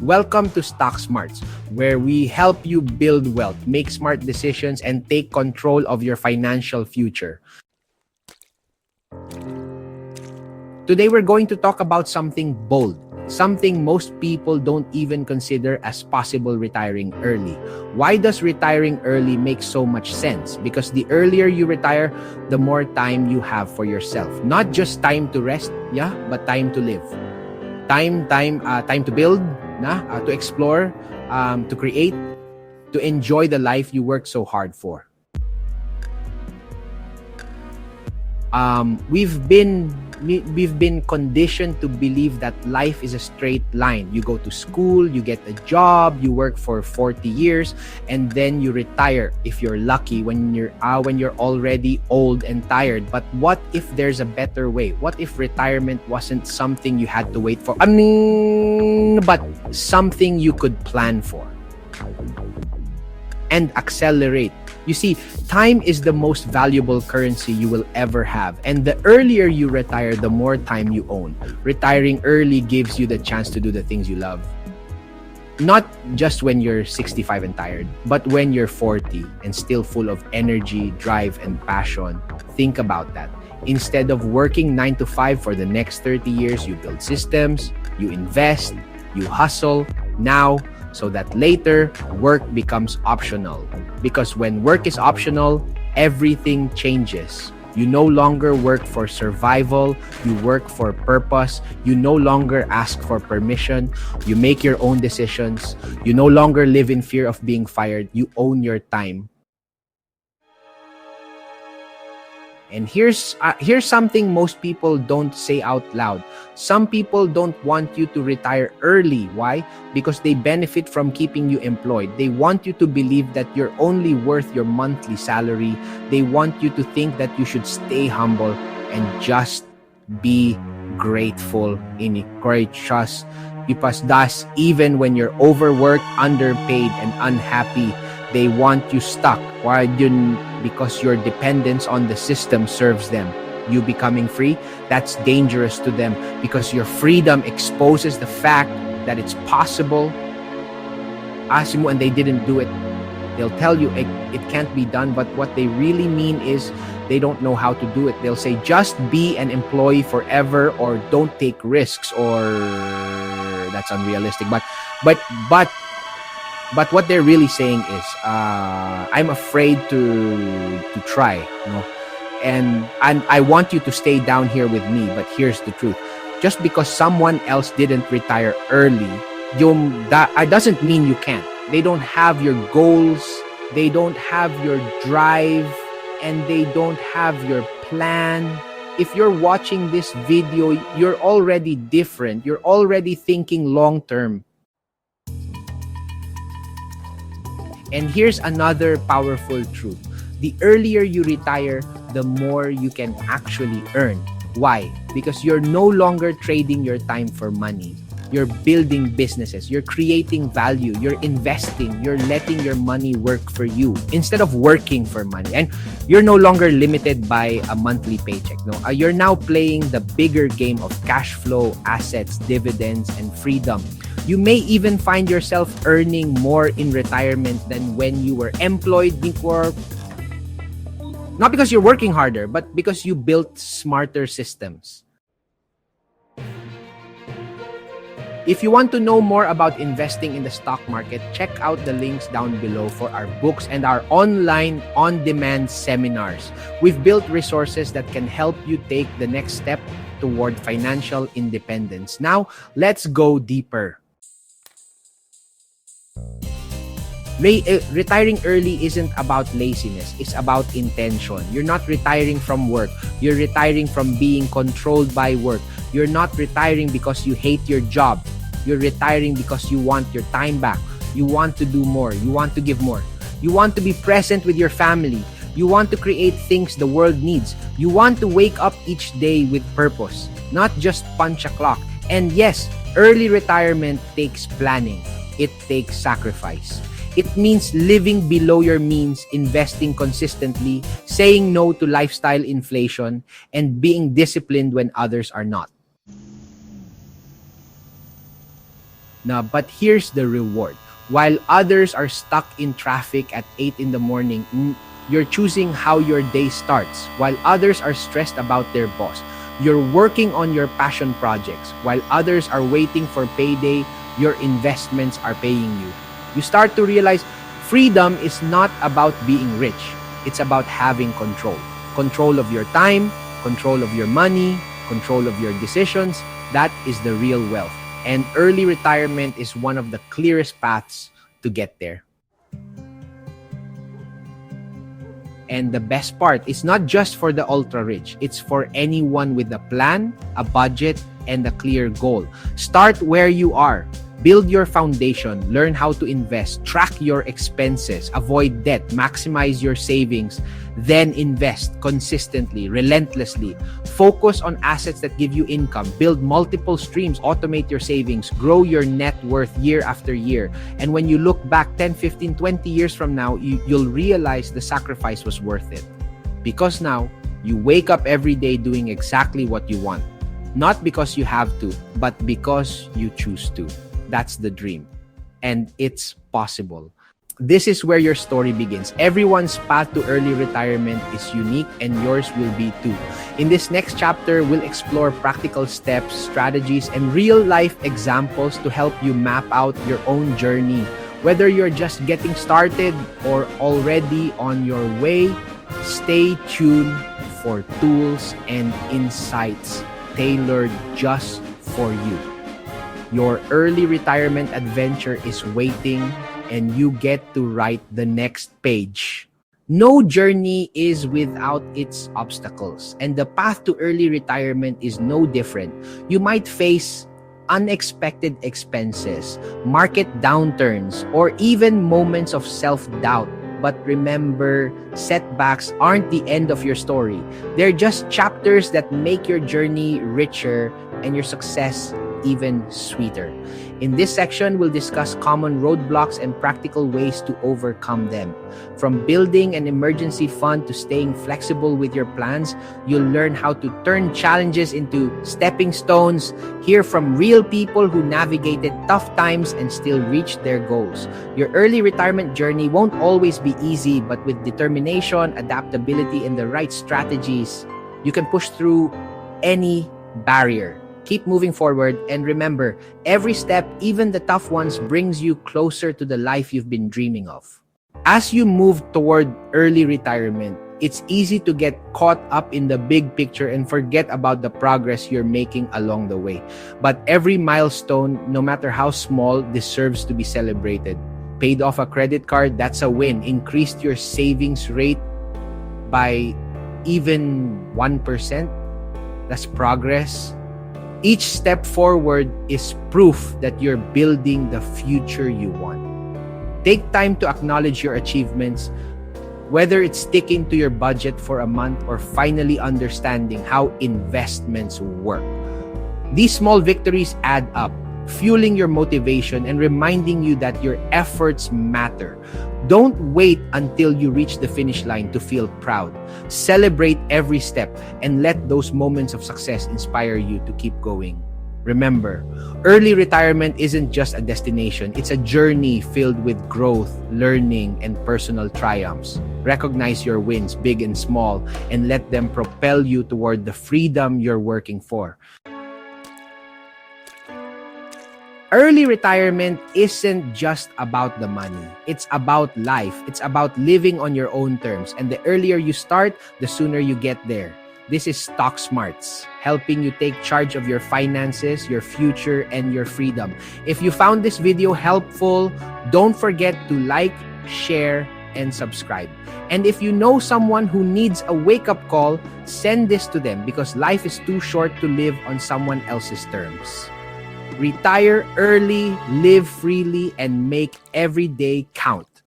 Welcome to Stock Smarts, where we help you build wealth, make smart decisions, and take control of your financial future. Today, we're going to talk about something bold, something most people don't even consider as possible: retiring early. Why does retiring early make so much sense? Because the earlier you retire, the more time you have for yourself. Not just time to rest, but time to live. Time to build, to explore, to create, to enjoy the life you work so hard for. We've been conditioned to believe that life is a straight line. You go to school, you get a job, you work for 40 years, and then you retire if you're lucky when you're already old and tired. But what if there's a better way? What if retirement wasn't something you had to wait for? But something you could plan for and accelerate. You see, time is the most valuable currency you will ever have. And the earlier you retire, the more time you own. Retiring early gives you the chance to do the things you love. Not just when you're 65 and tired, but when you're 40 and still full of energy, drive, and passion. Think about that. Instead of working 9 to 5 for the next 30 years, you build systems, you invest, you hustle now, so that later, work becomes optional. Because when work is optional, everything changes. You no longer work for survival, you work for purpose. You no longer ask for permission, you make your own decisions. You no longer live in fear of being fired, you own your time. And here's something most people don't say out loud. Some people don't want you to retire early. Why? Because they benefit from keeping you employed. They want you to believe that you're only worth your monthly salary. They want you to think that you should stay humble and just be grateful in courageous. Because thus, even when you're overworked, underpaid, and unhappy, they want you stuck. Why? Because your dependence on the system serves them. You becoming free, that's dangerous to them, because your freedom exposes the fact that it's possible. Ask them when they didn't do it. They'll tell you it can't be done, but what they really mean is they don't know how to do it. They'll say, just be an employee forever, or don't take risks, or that's unrealistic. But what they're really saying is, I'm afraid to try, and I want you to stay down here with me. But here's the truth: just because someone else didn't retire early, that doesn't mean you can't. They don't have your goals, they don't have your drive, and they don't have your plan. If you're watching this video, you're already different. You're already thinking long term. And here's another powerful truth: the earlier you retire, the more you can actually earn. Why? Because you're no longer trading your time for money. You're building businesses, you're creating value, you're investing, you're letting your money work for you instead of working for money. And you're no longer limited by a monthly paycheck. You're now playing the bigger game of cash flow, assets, dividends, and freedom. You may even find yourself earning more in retirement than when you were employed before. Not because you're working harder, but because you built smarter systems. If you want to know more about investing in the stock market, check out the links down below for our books and our online on-demand seminars. We've built resources that can help you take the next step toward financial independence. Now, let's go deeper. Retiring early isn't about laziness, it's about intention. You're not retiring from work, you're retiring from being controlled by work. You're not retiring because you hate your job. You're retiring because you want your time back. You want to do more, you want to give more. You want to be present with your family. You want to create things the world needs. You want to wake up each day with purpose, not just punch a clock. And yes, early retirement takes planning. It takes sacrifice. It means living below your means, investing consistently, saying no to lifestyle inflation, and being disciplined when others are not. Now, but here's the reward. While others are stuck in traffic at 8 in the morning, you're choosing how your day starts. While others are stressed about their boss, you're working on your passion projects. While others are waiting for payday, your investments are paying you. You start to realize freedom is not about being rich. It's about having control. Control of your time, control of your money, control of your decisions. That is the real wealth. And early retirement is one of the clearest paths to get there. And the best part, it's not just for the ultra rich. It's for anyone with a plan, a budget, and a clear goal. Start where you are. Build your foundation, learn how to invest, track your expenses, avoid debt, maximize your savings, then invest consistently, relentlessly. Focus on assets that give you income, build multiple streams, automate your savings, grow your net worth year after year. And when you look back 10, 15, 20 years from now, you'll realize the sacrifice was worth it. Because now, you wake up every day doing exactly what you want. Not because you have to, but because you choose to. That's the dream. And it's possible. This is where your story begins. Everyone's path to early retirement is unique and yours will be too. In this next chapter, we'll explore practical steps, strategies, and real-life examples to help you map out your own journey. Whether you're just getting started or already on your way, stay tuned for tools and insights tailored just for you. Your early retirement adventure is waiting and you get to write the next page. No journey is without its obstacles, and the path to early retirement is no different. You might face unexpected expenses, market downturns, or even moments of self-doubt. But remember, setbacks aren't the end of your story. They're just chapters that make your journey richer and your success even sweeter. In this section, we'll discuss common roadblocks and practical ways to overcome them. From building an emergency fund to staying flexible with your plans, you'll learn how to turn challenges into stepping stones, hear from real people who navigated tough times and still reached their goals. Your early retirement journey won't always be easy, but with determination, adaptability, and the right strategies, you can push through any barrier. Keep moving forward, and remember, every step, even the tough ones, brings you closer to the life you've been dreaming of. As you move toward early retirement, it's easy to get caught up in the big picture and forget about the progress you're making along the way. But every milestone, no matter how small, deserves to be celebrated. Paid off a credit card, that's a win. Increased your savings rate by even 1%, that's progress. Each step forward is proof that you're building the future you want. Take time to acknowledge your achievements, whether it's sticking to your budget for a month or finally understanding how investments work. These small victories add up, fueling your motivation and reminding you that your efforts matter. Don't wait until you reach the finish line to feel proud. Celebrate every step and let those moments of success inspire you to keep going. Remember, early retirement isn't just a destination. It's a journey filled with growth, learning, and personal triumphs. Recognize your wins, big and small, and let them propel you toward the freedom you're working for. Early retirement isn't just about the money. It's about life. It's about living on your own terms. And the earlier you start, the sooner you get there. This is Stock Smarts, helping you take charge of your finances, your future, and your freedom. If you found this video helpful, don't forget to like, share, and subscribe. And if you know someone who needs a wake-up call, send this to them because life is too short to live on someone else's terms. Retire early, live freely, and make every day count.